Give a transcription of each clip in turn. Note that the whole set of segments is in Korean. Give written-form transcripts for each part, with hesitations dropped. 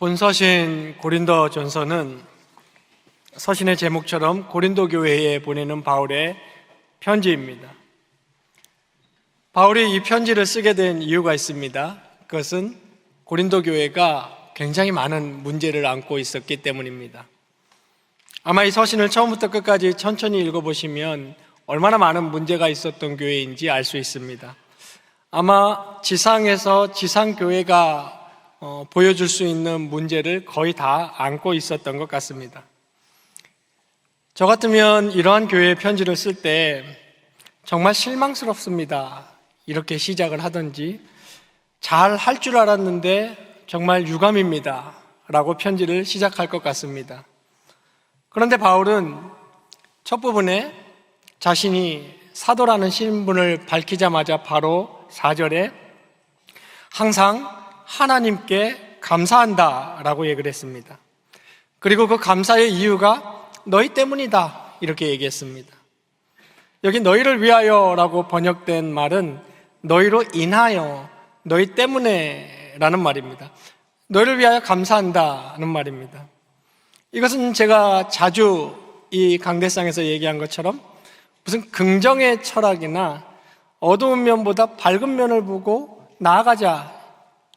본서신 고린도전서는 서신의 제목처럼 고린도 교회에 보내는 바울의 편지입니다. 바울이 이 편지를 쓰게 된 이유가 있습니다. 그것은 고린도 교회가 굉장히 많은 문제를 안고 있었기 때문입니다. 아마 이 서신을 처음부터 끝까지 천천히 읽어보시면 얼마나 많은 문제가 있었던 교회인지 알 수 있습니다. 아마 지상에서 지상교회가 보여줄 수 있는 문제를 거의 다 안고 있었던 것 같습니다. 저 같으면 이러한 교회의 편지를 쓸 때 정말 실망스럽습니다, 이렇게 시작을 하든지, 잘 할 줄 알았는데 정말 유감입니다 라고 편지를 시작할 것 같습니다. 그런데 바울은 첫 부분에 자신이 사도라는 신분을 밝히자마자 바로 4절에 항상 하나님께 감사한다 라고 얘기를 했습니다. 그리고 그 감사의 이유가 너희 때문이다 이렇게 얘기했습니다. 여기 너희를 위하여 라고 번역된 말은 너희로 인하여, 너희 때문에 라는 말입니다. 너희를 위하여 감사한다는 말입니다. 이것은 제가 자주 이 강대상에서 얘기한 것처럼 무슨 긍정의 철학이나 어두운 면보다 밝은 면을 보고 나아가자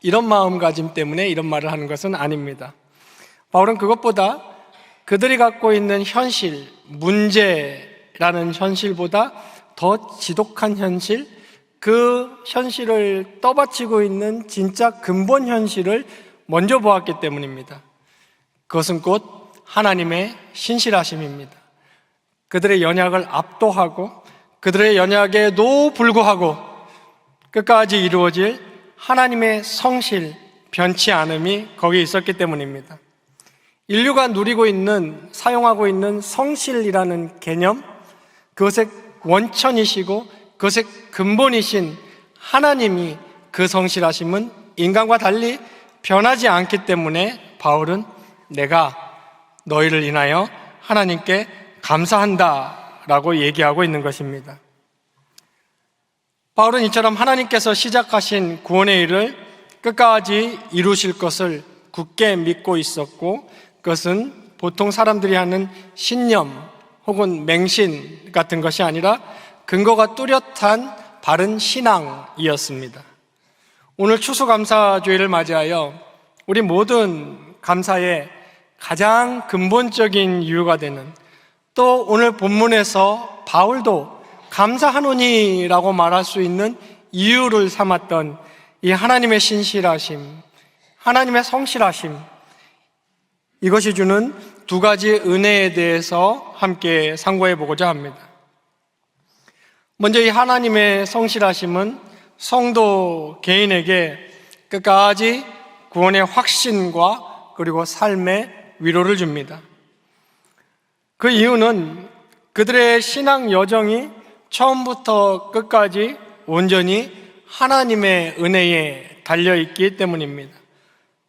이런 마음가짐 때문에 이런 말을 하는 것은 아닙니다. 바울은 그것보다 그들이 갖고 있는 현실, 문제라는 현실보다 더 지독한 현실, 그 현실을 떠받치고 있는 진짜 근본 현실을 먼저 보았기 때문입니다. 그것은 곧 하나님의 신실하심입니다. 그들의 연약을 압도하고 그들의 연약에도 불구하고 끝까지 이루어질 하나님의 성실, 변치 않음이 거기에 있었기 때문입니다. 인류가 누리고 있는, 사용하고 있는 성실이라는 개념, 그것의 원천이시고 그것의 근본이신 하나님이 그 성실하심은 인간과 달리 변하지 않기 때문에 바울은 내가 너희를 인하여 하나님께 감사한다 라고 얘기하고 있는 것입니다. 바울은 이처럼 하나님께서 시작하신 구원의 일을 끝까지 이루실 것을 굳게 믿고 있었고, 그것은 보통 사람들이 하는 신념 혹은 맹신 같은 것이 아니라 근거가 뚜렷한 바른 신앙이었습니다. 오늘 추수감사주일을 맞이하여 우리 모든 감사의 가장 근본적인 이유가 되는, 또 오늘 본문에서 바울도 감사하노니라고 말할 수 있는 이유를 삼았던 이 하나님의 신실하심, 하나님의 성실하심, 이것이 주는 두 가지 은혜에 대해서 함께 상고해 보고자 합니다. 먼저 이 하나님의 성실하심은 성도 개인에게 끝까지 구원의 확신과 그리고 삶의 위로를 줍니다. 그 이유는 그들의 신앙 여정이 처음부터 끝까지 온전히 하나님의 은혜에 달려있기 때문입니다.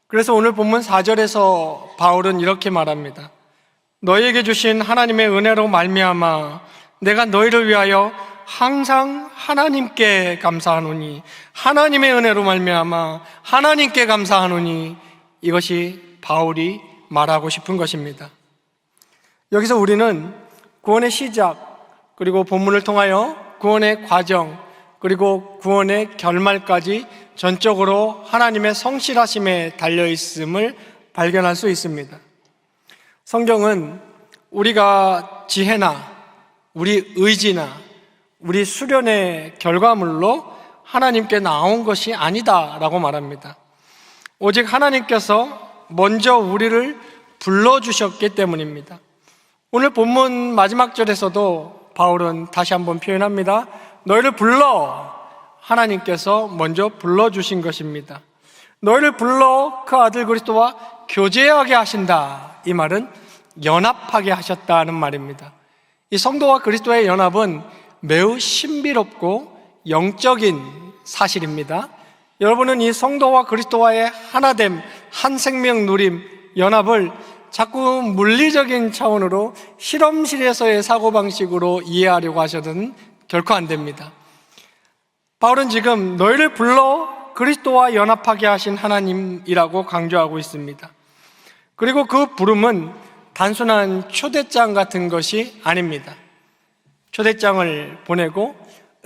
그래서 오늘 본문 4절에서 바울은 이렇게 말합니다. 너희에게 주신 하나님의 은혜로 말미암아 내가 너희를 위하여 항상 하나님께 감사하노니, 하나님의 은혜로 말미암아 하나님께 감사하노니, 이것이 바울이 말하고 싶은 것입니다. 여기서 우리는 구원의 시작, 그리고 본문을 통하여 구원의 과정, 그리고 구원의 결말까지 전적으로 하나님의 성실하심에 달려있음을 발견할 수 있습니다. 성경은 우리가 지혜나 우리 의지나 우리 수련의 결과물로 하나님께 나온 것이 아니다라고 말합니다. 오직 하나님께서 먼저 우리를 불러주셨기 때문입니다. 오늘 본문 마지막 절에서도 바울은 다시 한번 표현합니다. 너희를 불러, 하나님께서 먼저 불러주신 것입니다. 너희를 불러 그 아들 그리스도와 교제하게 하신다. 이 말은 연합하게 하셨다는 말입니다. 이 성도와 그리스도의 연합은 매우 신비롭고 영적인 사실입니다. 여러분은 이 성도와 그리스도와의 하나됨, 한 생명 누림, 연합을 자꾸 물리적인 차원으로 실험실에서의 사고방식으로 이해하려고 하셔서는 결코 안 됩니다. 바울은 지금 너희를 불러 그리스도와 연합하게 하신 하나님이라고 강조하고 있습니다. 그리고 그 부름은 단순한 초대장 같은 것이 아닙니다. 초대장을 보내고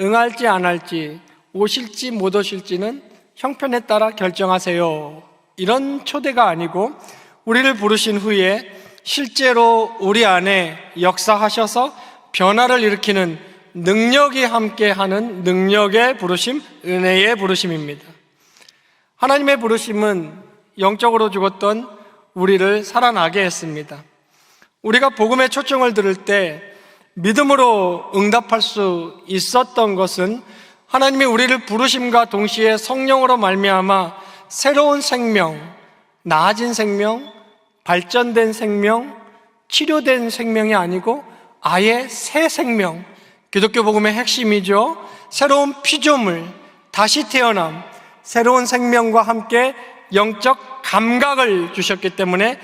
응할지 안 할지, 오실지 못 오실지는 형편에 따라 결정하세요, 이런 초대가 아니고 우리를 부르신 후에 실제로 우리 안에 역사하셔서 변화를 일으키는 능력이 함께하는 능력의 부르심, 은혜의 부르심입니다. 하나님의 부르심은 영적으로 죽었던 우리를 살아나게 했습니다. 우리가 복음의 초청을 들을 때 믿음으로 응답할 수 있었던 것은 하나님이 우리를 부르심과 동시에 성령으로 말미암아 새로운 생명, 나아진 생명, 발전된 생명, 치료된 생명이 아니고 아예 새 생명, 기독교 복음의 핵심이죠. 새로운 피조물, 다시 태어남, 새로운 생명과 함께 영적 감각을 주셨기 때문에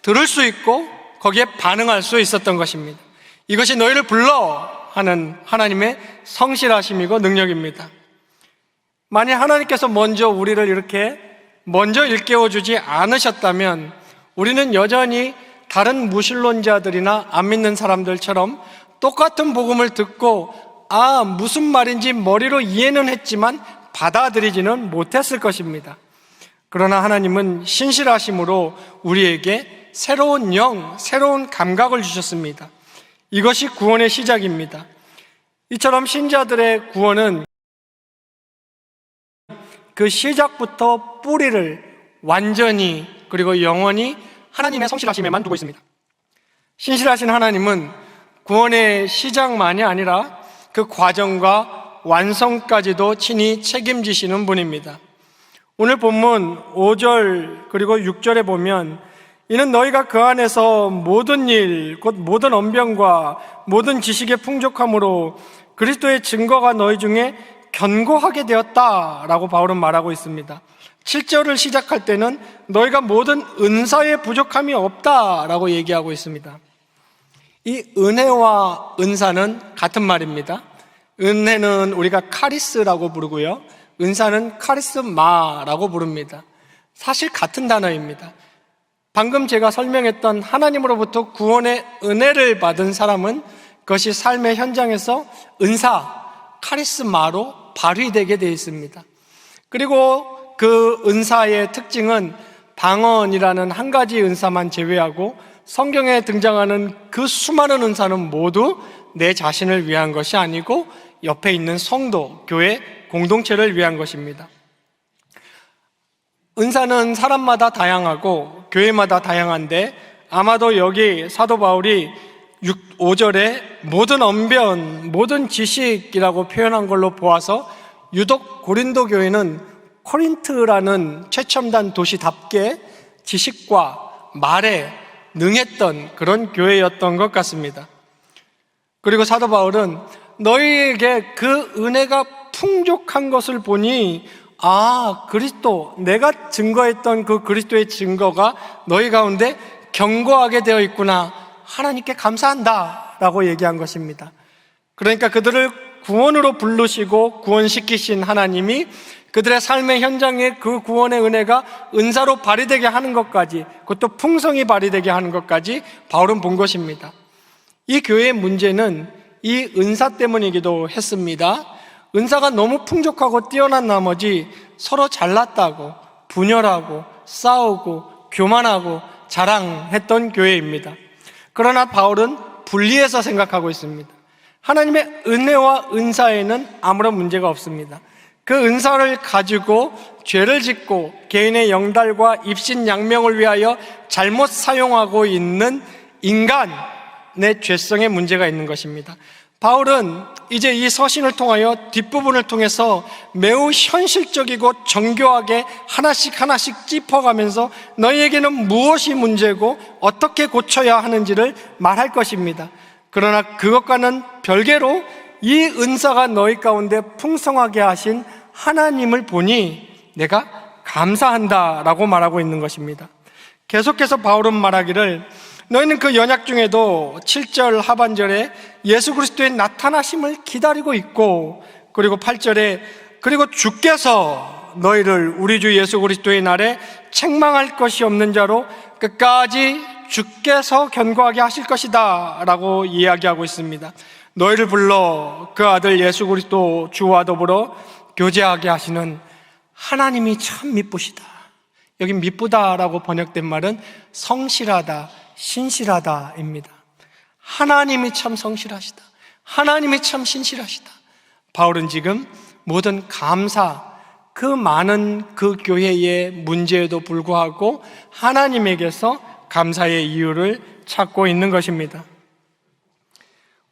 들을 수 있고 거기에 반응할 수 있었던 것입니다. 이것이 너희를 불러 하는 하나님의 성실하심이고 능력입니다. 만약 하나님께서 먼저 우리를 이렇게 먼저 일깨워 주지 않으셨다면 우리는 여전히 다른 무신론자들이나 안 믿는 사람들처럼 똑같은 복음을 듣고 무슨 말인지 머리로 이해는 했지만 받아들이지는 못했을 것입니다. 그러나 하나님은 신실하심으로 우리에게 새로운 영, 새로운 감각을 주셨습니다. 이것이 구원의 시작입니다. 이처럼 신자들의 구원은 그 시작부터 뿌리를 완전히 그리고 영원히 하나님의 성실하심에만 두고 있습니다. 신실하신 하나님은 구원의 시작만이 아니라 그 과정과 완성까지도 친히 책임지시는 분입니다. 오늘 본문 5절 그리고 6절에 보면 이는 너희가 그 안에서 모든 일, 곧 모든 언변과 모든 지식의 풍족함으로 그리스도의 증거가 너희 중에 견고하게 되었다라고 바울은 말하고 있습니다. 7절을 시작할 때는 너희가 모든 은사의 부족함이 없다라고 얘기하고 있습니다. 이 은혜와 은사는 같은 말입니다. 은혜는 우리가 카리스라고 부르고요, 은사는 카리스마라고 부릅니다. 사실 같은 단어입니다. 방금 제가 설명했던 하나님으로부터 구원의 은혜를 받은 사람은 그것이 삶의 현장에서 은사, 카리스마로 발휘되게 되어 있습니다. 그리고 그 은사의 특징은 방언이라는 한 가지 은사만 제외하고 성경에 등장하는 그 수많은 은사는 모두 내 자신을 위한 것이 아니고 옆에 있는 성도, 교회, 공동체를 위한 것입니다. 은사는 사람마다 다양하고 교회마다 다양한데 아마도 여기 사도 바울이 5절에 모든 언변, 모든 지식이라고 표현한 걸로 보아서 유독 고린도 교회는 코린트라는 최첨단 도시답게 지식과 말에 능했던 그런 교회였던 것 같습니다. 그리고 사도 바울은 너희에게 그 은혜가 풍족한 것을 보니 그리스도, 내가 증거했던 그 그리스도의 증거가 너희 가운데 견고하게 되어 있구나, 하나님께 감사한다 라고 얘기한 것입니다. 그러니까 그들을 구원으로 부르시고 구원시키신 하나님이 그들의 삶의 현장에 그 구원의 은혜가 은사로 발휘되게 하는 것까지, 그것도 풍성히 발휘되게 하는 것까지 바울은 본 것입니다. 이 교회의 문제는 이 은사 때문이기도 했습니다. 은사가 너무 풍족하고 뛰어난 나머지 서로 잘났다고 분열하고 싸우고 교만하고 자랑했던 교회입니다. 그러나 바울은 분리해서 생각하고 있습니다. 하나님의 은혜와 은사에는 아무런 문제가 없습니다. 그 은사를 가지고 죄를 짓고 개인의 영달과 입신양명을 위하여 잘못 사용하고 있는 인간의 죄성에 문제가 있는 것입니다. 바울은 이제 이 서신을 통하여 뒷부분을 통해서 매우 현실적이고 정교하게 하나씩 짚어가면서 너희에게는 무엇이 문제고 어떻게 고쳐야 하는지를 말할 것입니다. 그러나 그것과는 별개로 이 은사가 너희 가운데 풍성하게 하신 하나님을 보니 내가 감사한다라고 말하고 있는 것입니다. 계속해서 바울은 말하기를 너희는 그 연약 중에도 7절 하반절에 예수 그리스도의 나타나심을 기다리고 있고, 그리고 8절에 그리고 주께서 너희를 우리 주 예수 그리스도의 날에 책망할 것이 없는 자로 끝까지 주께서 견고하게 하실 것이다 라고 이야기하고 있습니다. 너희를 불러 그 아들 예수 그리스도 주와 더불어 교제하게 하시는 하나님이 참 미쁘시다. 여기 미쁘다라고 번역된 말은 성실하다, 신실하다입니다. 하나님이 참 성실하시다. 하나님이 참 신실하시다. 바울은 지금 모든 감사, 그 많은 그 교회의 문제에도 불구하고 하나님에게서 감사의 이유를 찾고 있는 것입니다.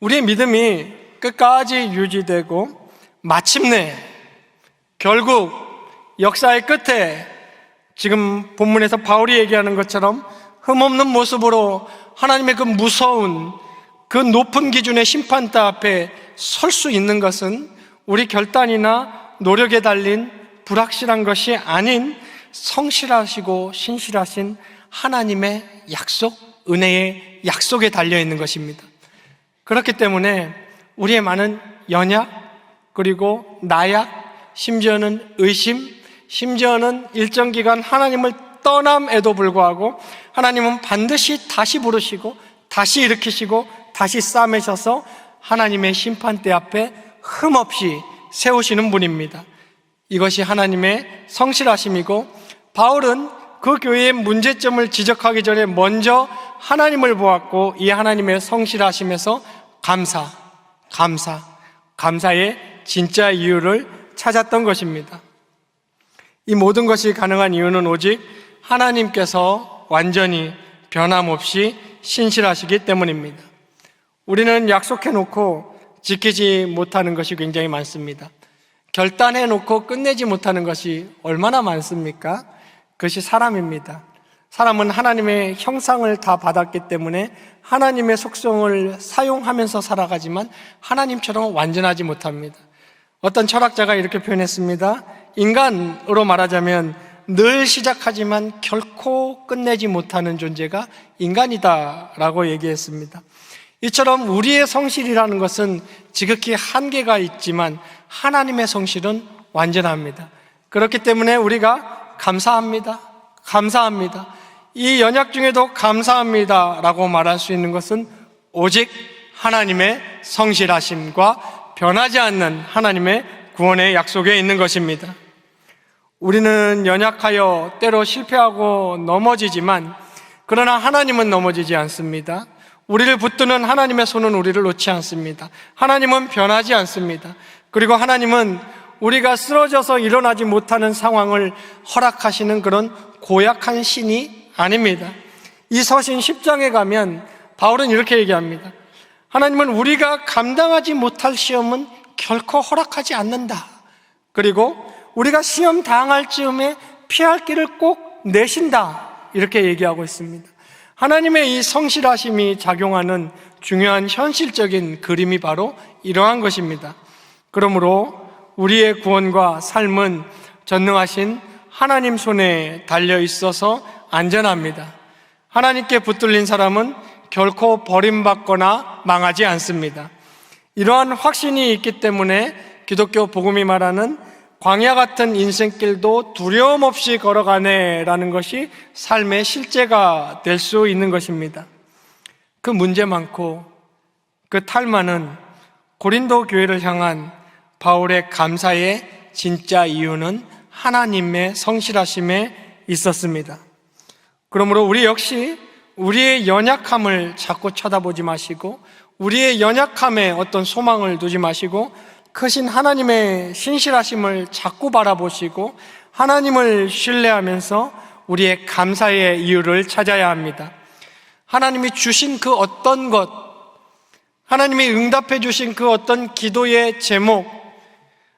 우리의 믿음이 끝까지 유지되고 마침내 결국 역사의 끝에 지금 본문에서 바울이 얘기하는 것처럼 흠없는 모습으로 하나님의 그 무서운 그 높은 기준의 심판대 앞에 설 수 있는 것은 우리 결단이나 노력에 달린 불확실한 것이 아닌 성실하시고 신실하신 하나님의 약속, 은혜의 약속에 달려있는 것입니다. 그렇기 때문에 우리의 많은 연약, 그리고 나약, 심지어는 의심, 심지어는 일정 기간 하나님을 떠남에도 불구하고 하나님은 반드시 다시 부르시고 다시 일으키시고 다시 싸매셔서 하나님의 심판대 앞에 흠없이 세우시는 분입니다. 이것이 하나님의 성실하심이고, 바울은 그 교회의 문제점을 지적하기 전에 먼저 하나님을 보았고 이 하나님의 성실하심에서 감사의 진짜 이유를 찾았던 것입니다. 이 모든 것이 가능한 이유는 오직 하나님께서 완전히 변함없이 신실하시기 때문입니다. 우리는 약속해놓고 지키지 못하는 것이 굉장히 많습니다. 결단해놓고 끝내지 못하는 것이 얼마나 많습니까? 그것이 사람입니다. 사람은 하나님의 형상을 다 받았기 때문에 하나님의 속성을 사용하면서 살아가지만 하나님처럼 완전하지 못합니다. 어떤 철학자가 이렇게 표현했습니다. 인간으로 말하자면 늘 시작하지만 결코 끝내지 못하는 존재가 인간이다라고 얘기했습니다. 이처럼 우리의 성실이라는 것은 지극히 한계가 있지만 하나님의 성실은 완전합니다. 그렇기 때문에 우리가 감사합니다. 이 연약 중에도 감사합니다 라고 말할 수 있는 것은 오직 하나님의 성실하심과 변하지 않는 하나님의 구원의 약속에 있는 것입니다. 우리는 연약하여 때로 실패하고 넘어지지만 그러나 하나님은 넘어지지 않습니다. 우리를 붙드는 하나님의 손은 우리를 놓지 않습니다. 하나님은 변하지 않습니다. 그리고 하나님은 우리가 쓰러져서 일어나지 못하는 상황을 허락하시는 그런 고약한 신이 아닙니다. 이 서신 10장에 가면 바울은 이렇게 얘기합니다. 하나님은 우리가 감당하지 못할 시험은 결코 허락하지 않는다. 그리고 우리가 시험 당할 즈음에 피할 길을 꼭 내신다. 이렇게 얘기하고 있습니다. 하나님의 이 성실하심이 작용하는 중요한 현실적인 그림이 바로 이러한 것입니다. 그러므로 우리의 구원과 삶은 전능하신 하나님 손에 달려 있어서 안전합니다. 하나님께 붙들린 사람은 결코 버림받거나 망하지 않습니다. 이러한 확신이 있기 때문에 기독교 복음이 말하는 광야 같은 인생길도 두려움 없이 걸어가네라는 것이 삶의 실제가 될 수 있는 것입니다. 그 문제 많고 그 탈만은 고린도 교회를 향한 바울의 감사의 진짜 이유는 하나님의 성실하심에 있었습니다. 그러므로 우리 역시 우리의 연약함을 자꾸 쳐다보지 마시고 우리의 연약함에 어떤 소망을 두지 마시고 크신 하나님의 신실하심을 자꾸 바라보시고 하나님을 신뢰하면서 우리의 감사의 이유를 찾아야 합니다. 하나님이 주신 그 어떤 것, 하나님이 응답해 주신 그 어떤 기도의 제목,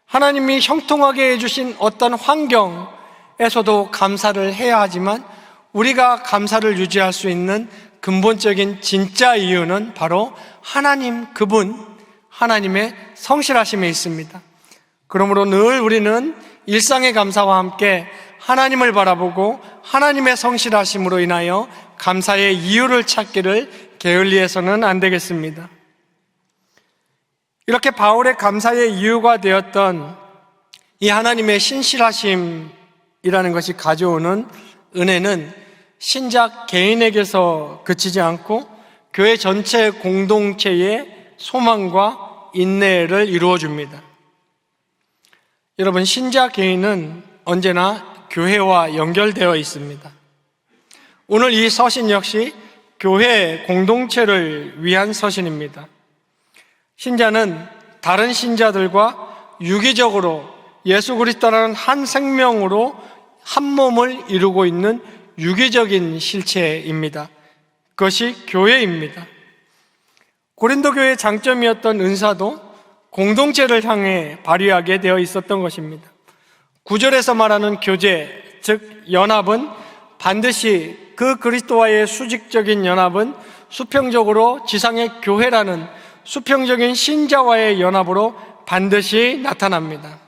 하나님이 형통하게 해주신 어떤 환경에서도 감사를 해야 하지만 우리가 감사를 유지할 수 있는 근본적인 진짜 이유는 바로 하나님 그분, 하나님의 성실하심에 있습니다. 그러므로 늘 우리는 일상의 감사와 함께 하나님을 바라보고 하나님의 성실하심으로 인하여 감사의 이유를 찾기를 게을리해서는 안 되겠습니다. 이렇게 바울의 감사의 이유가 되었던 이 하나님의 신실하심이라는 것이 가져오는 은혜는 신자 개인에게서 그치지 않고 교회 전체 공동체의 소망과 인내를 이루어 줍니다. 여러분, 신자 개인은 언제나 교회와 연결되어 있습니다. 오늘 이 서신 역시 교회 공동체를 위한 서신입니다. 신자는 다른 신자들과 유기적으로 예수 그리스도라는 한 생명으로 한 몸을 이루고 있는 유기적인 실체입니다. 그것이 교회입니다. 고린도 교회의 장점이었던 은사도 공동체를 향해 발휘하게 되어 있었던 것입니다. 9절에서 말하는 교제, 즉 연합은 반드시 그 그리스도와의 수직적인 연합은 수평적으로 지상의 교회라는 수평적인 신자와의 연합으로 반드시 나타납니다.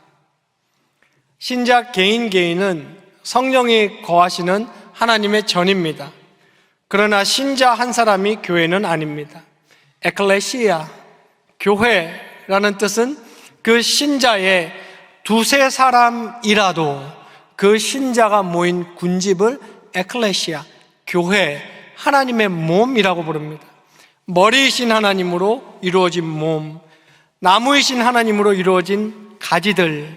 신자 개인은 성령이 거하시는 하나님의 전입니다. 그러나 신자 한 사람이 교회는 아닙니다. 에클레시아, 교회라는 뜻은 그 신자의 두세 사람이라도 그 신자가 모인 군집을 에클레시아, 교회, 하나님의 몸이라고 부릅니다. 머리이신 하나님으로 이루어진 몸, 나무이신 하나님으로 이루어진 가지들,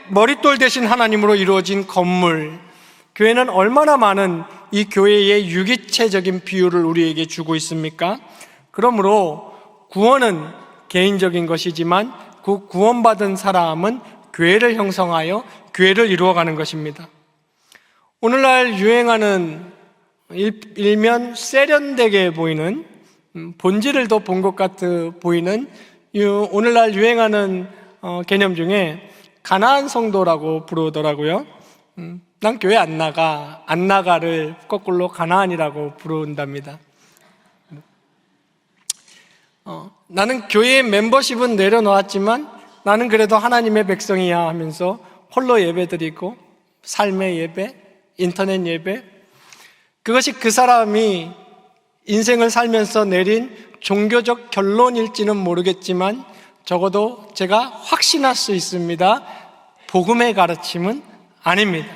머릿돌 대신 하나님으로 이루어진 건물. 교회는 얼마나 많은 이 교회의 유기체적인 비유를 우리에게 주고 있습니까? 그러므로 구원은 개인적인 것이지만 그 구원받은 사람은 교회를 형성하여 교회를 이루어가는 것입니다. 오늘날 유행하는 일면 세련되게 보이는, 본질을 더 본 것 같아 보이는 오늘날 유행하는 개념 중에 가나안 성도라고 부르더라고요. 난 교회 안 나가를 거꾸로 가나안이라고 부른답니다. 나는 교회의 멤버십은 내려놓았지만 나는 그래도 하나님의 백성이야 하면서 홀로 예배드리고 삶의 예배, 인터넷 예배, 그것이 그 사람이 인생을 살면서 내린 종교적 결론일지는 모르겠지만 적어도 제가 확신할 수 있습니다. 복음의 가르침은 아닙니다.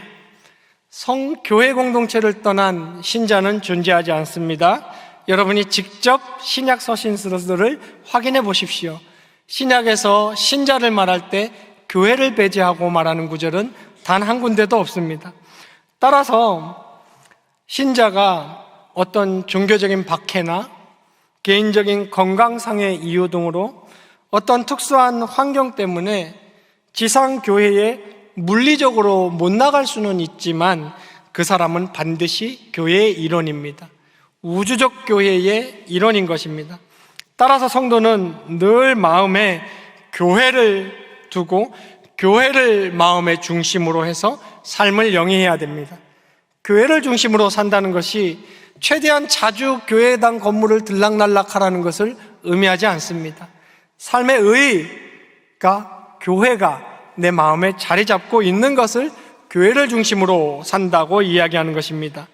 교회 공동체를 떠난 신자는 존재하지 않습니다. 여러분이 직접 신약 서신서들을 확인해 보십시오. 신약에서 신자를 말할 때 교회를 배제하고 말하는 구절은 단 한 군데도 없습니다. 따라서 신자가 어떤 종교적인 박해나 개인적인 건강상의 이유 등으로 어떤 특수한 환경 때문에 지상교회에 물리적으로 못 나갈 수는 있지만 그 사람은 반드시 교회의 일원입니다. 우주적 교회의 일원인 것입니다. 따라서 성도는 늘 마음에 교회를 두고 교회를 마음의 중심으로 해서 삶을 영위해야 됩니다. 교회를 중심으로 산다는 것이 최대한 자주 교회당 건물을 들락날락하라는 것을 의미하지 않습니다. 삶의 의가, 교회가 내 마음에 자리 잡고 있는 것을 교회를 중심으로 산다고 이야기하는 것입니다.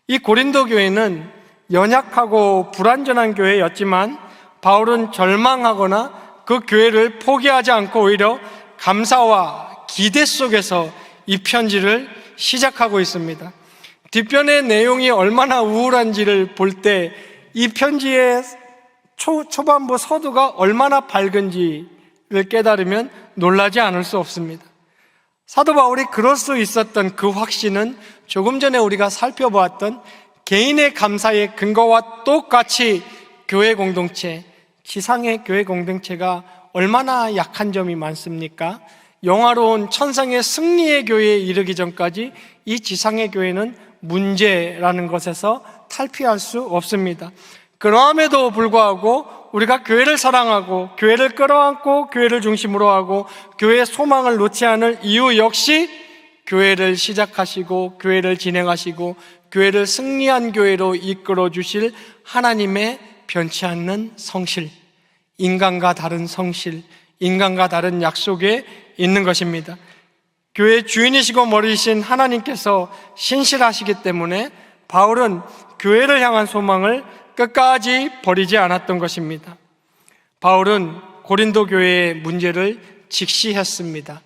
이 고린도 교회는 연약하고 불완전한 교회였지만 바울은 절망하거나 그 교회를 포기하지 않고 오히려 감사와 기대 속에서 이 편지를 시작하고 있습니다. 뒷편의 내용이 얼마나 우울한지를 볼 때 이 편지의 초반부 서두가 얼마나 밝은지를 깨달으면 놀라지 않을 수 없습니다. 사도 바울이 그럴 수 있었던 그 확신은 조금 전에 우리가 살펴보았던 개인의 감사의 근거와 똑같이 교회 공동체, 지상의 교회 공동체가 얼마나 약한 점이 많습니까? 영화로운 천상의 승리의 교회에 이르기 전까지 이 지상의 교회는 문제라는 것에서 탈피할 수 없습니다. 그럼에도 불구하고 우리가 교회를 사랑하고 교회를 끌어안고 교회를 중심으로 하고 교회의 소망을 놓지 않을 이유 역시 교회를 시작하시고 교회를 진행하시고 교회를 승리한 교회로 이끌어 주실 하나님의 변치 않는 성실, 인간과 다른 성실, 인간과 다른 약속에 있는 것입니다. 교회의 주인이시고 머리이신 하나님께서 신실하시기 때문에 바울은 교회를 향한 소망을 끝까지 버리지 않았던 것입니다. 바울은 고린도 교회의 문제를 직시했습니다.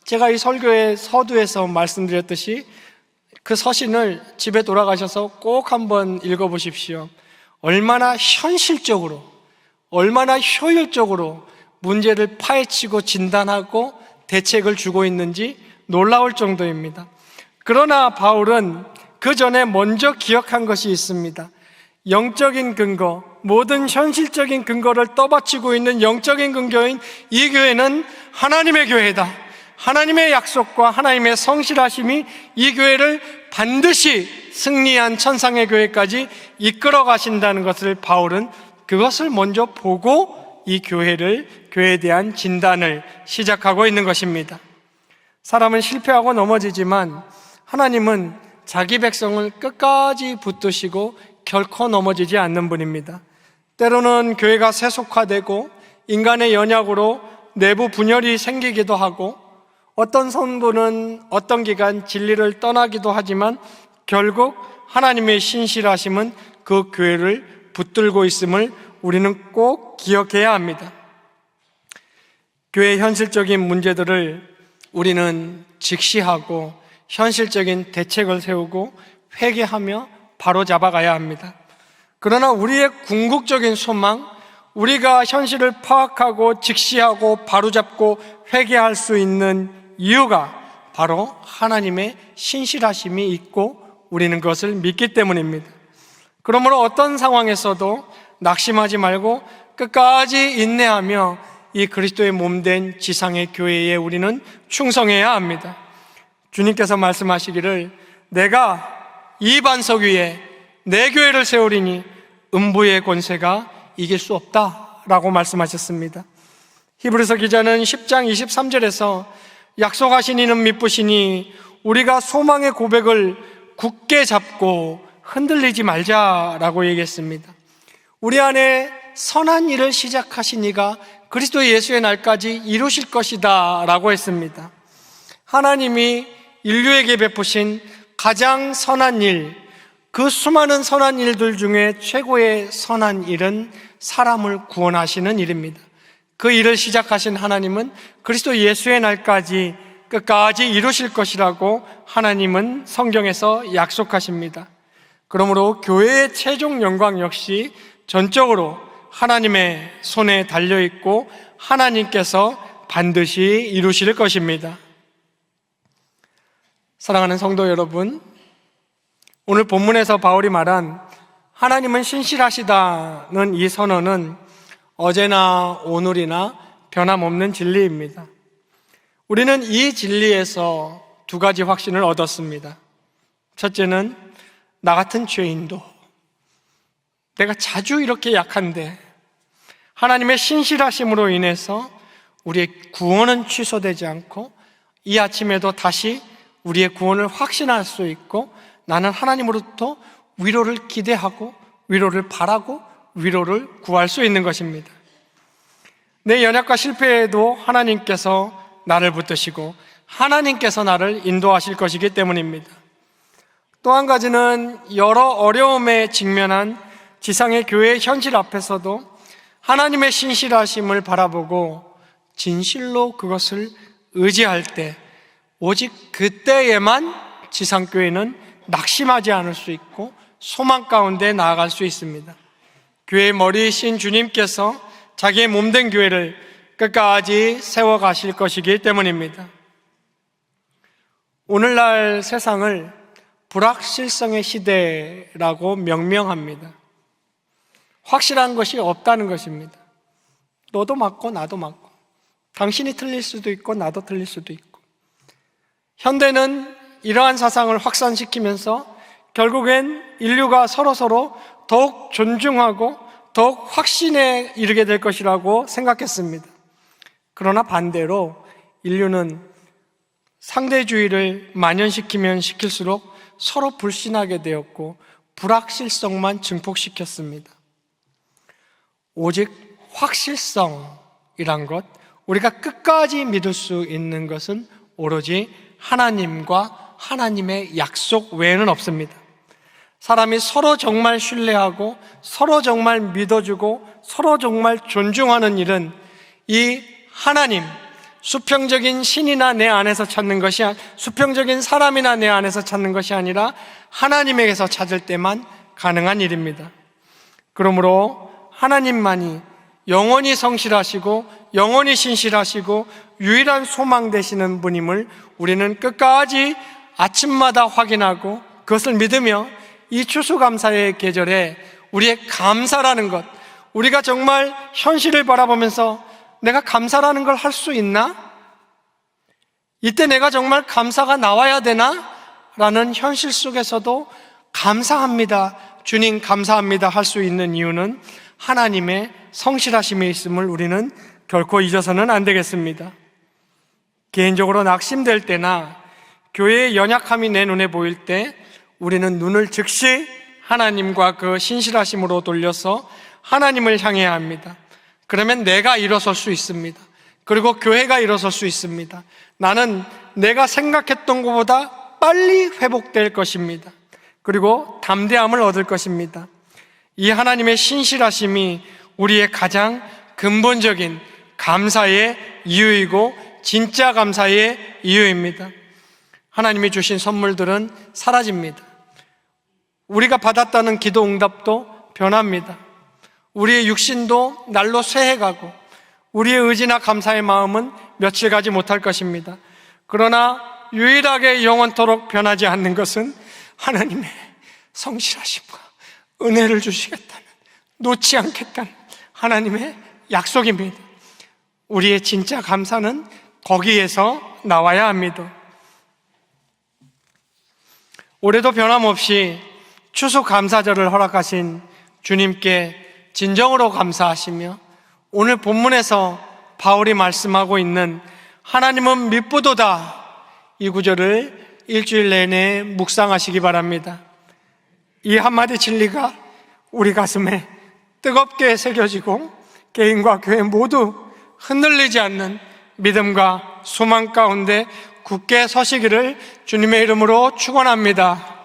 제가 이 설교의 서두에서 말씀드렸듯이 그 서신을 집에 돌아가셔서 꼭 한번 읽어보십시오. 얼마나 현실적으로, 얼마나 효율적으로 문제를 파헤치고 진단하고 대책을 주고 있는지 놀라울 정도입니다. 그러나 바울은 그 전에 먼저 기억한 것이 있습니다. 영적인 근거, 모든 현실적인 근거를 떠받치고 있는 영적인 근거인 이 교회는 하나님의 교회다. 하나님의 약속과 하나님의 성실하심이 이 교회를 반드시 승리한 천상의 교회까지 이끌어 가신다는 것을 바울은 그것을 먼저 보고 이 교회에 대한 진단을 시작하고 있는 것입니다. 사람은 실패하고 넘어지지만 하나님은 자기 백성을 끝까지 붙드시고 결코 넘어지지 않는 분입니다. 때로는 교회가 세속화되고 인간의 연약으로 내부 분열이 생기기도 하고 어떤 성도는 어떤 기간 진리를 떠나기도 하지만 결국 하나님의 신실하심은 그 교회를 붙들고 있음을 우리는 꼭 기억해야 합니다. 교회의 현실적인 문제들을 우리는 직시하고 현실적인 대책을 세우고 회개하며 바로잡아가야 합니다. 그러나 우리의 궁극적인 소망, 우리가 현실을 파악하고 직시하고 바로잡고 회개할 수 있는 이유가 바로 하나님의 신실하심이 있고 우리는 그것을 믿기 때문입니다. 그러므로 어떤 상황에서도 낙심하지 말고 끝까지 인내하며 이 그리스도의 몸된 지상의 교회에 우리는 충성해야 합니다. 주님께서 말씀하시기를 내가 이 반석 위에 내 교회를 세우리니 음부의 권세가 이길 수 없다라고 말씀하셨습니다. 히브리서 기자는 10장 23절에서 약속하신 이는 미쁘시니 우리가 소망의 고백을 굳게 잡고 흔들리지 말자라고 얘기했습니다. 우리 안에 선한 일을 시작하신 이가 그리스도 예수의 날까지 이루실 것이다 라고 했습니다. 하나님이 인류에게 베푸신 가장 선한 일, 그 수많은 선한 일들 중에 최고의 선한 일은 사람을 구원하시는 일입니다. 그 일을 시작하신 하나님은 그리스도 예수의 날까지 끝까지 이루실 것이라고 하나님은 성경에서 약속하십니다. 그러므로 교회의 최종 영광 역시 전적으로 하나님의 손에 달려있고 하나님께서 반드시 이루실 것입니다. 사랑하는 성도 여러분, 오늘 본문에서 바울이 말한 하나님은 신실하시다는 이 선언은 어제나 오늘이나 변함없는 진리입니다. 우리는 이 진리에서 두 가지 확신을 얻었습니다. 첫째는 나 같은 죄인도, 내가 자주 이렇게 약한데 하나님의 신실하심으로 인해서 우리의 구원은 취소되지 않고 이 아침에도 다시 우리의 구원을 확신할 수 있고 나는 하나님으로부터 위로를 기대하고 위로를 바라고 위로를 구할 수 있는 것입니다. 내 연약과 실패에도 하나님께서 나를 붙드시고 하나님께서 나를 인도하실 것이기 때문입니다. 또 한 가지는 여러 어려움에 직면한 지상의 교회의 현실 앞에서도 하나님의 신실하심을 바라보고 진실로 그것을 의지할 때 오직 그때에만 지상교회는 낙심하지 않을 수 있고 소망 가운데 나아갈 수 있습니다. 교회의 머리이신 주님께서 자기의 몸된 교회를 끝까지 세워가실 것이기 때문입니다. 오늘날 세상을 불확실성의 시대라고 명명합니다. 확실한 것이 없다는 것입니다. 너도 맞고 나도 맞고 당신이 틀릴 수도 있고 나도 틀릴 수도 있고 현대는 이러한 사상을 확산시키면서 결국엔 인류가 서로서로 더욱 존중하고 더욱 확신에 이르게 될 것이라고 생각했습니다. 그러나 반대로 인류는 상대주의를 만연시키면 시킬수록 서로 불신하게 되었고 불확실성만 증폭시켰습니다. 오직 확실성이란 것, 우리가 끝까지 믿을 수 있는 것은 오로지 하나님과 하나님의 약속 외에는 없습니다. 사람이 서로 정말 신뢰하고 서로 정말 믿어주고 서로 정말 존중하는 일은 이 하나님, 수평적인 신이나 내 안에서 찾는 것이, 수평적인 사람이나 내 안에서 찾는 것이 아니라 하나님에게서 찾을 때만 가능한 일입니다. 그러므로 하나님만이 영원히 성실하시고 영원히 신실하시고 유일한 소망 되시는 분임을 우리는 끝까지 아침마다 확인하고 그것을 믿으며 이 추수감사의 계절에 우리의 감사라는 것, 우리가 정말 현실을 바라보면서 내가 감사라는 걸 할 수 있나? 이때 내가 정말 감사가 나와야 되나? 라는 현실 속에서도 감사합니다, 주님 감사합니다 할 수 있는 이유는 하나님의 성실하심에 있음을 우리는 결코 잊어서는 안 되겠습니다. 개인적으로 낙심될 때나 교회의 연약함이 내 눈에 보일 때 우리는 눈을 즉시 하나님과 그 신실하심으로 돌려서 하나님을 향해야 합니다. 그러면 내가 일어설 수 있습니다. 그리고 교회가 일어설 수 있습니다. 나는 내가 생각했던 것보다 빨리 회복될 것입니다. 그리고 담대함을 얻을 것입니다. 이 하나님의 신실하심이 우리의 가장 근본적인 감사의 이유이고 진짜 감사의 이유입니다. 하나님이 주신 선물들은 사라집니다. 우리가 받았다는 기도 응답도 변합니다. 우리의 육신도 날로 쇠해가고 우리의 의지나 감사의 마음은 며칠 가지 못할 것입니다. 그러나 유일하게 영원토록 변하지 않는 것은 하나님의 성실하심과 은혜를 주시겠다는, 놓지 않겠다는 하나님의 약속입니다. 우리의 진짜 감사는 거기에서 나와야 합니다. 올해도 변함없이 추수감사절을 허락하신 주님께 진정으로 감사하시며 오늘 본문에서 바울이 말씀하고 있는 하나님은 미쁘도다, 이 구절을 일주일 내내 묵상하시기 바랍니다. 이 한마디 진리가 우리 가슴에 뜨겁게 새겨지고 개인과 교회 모두 흔들리지 않는 믿음과 소망 가운데 굳게 서시기를 주님의 이름으로 축원합니다.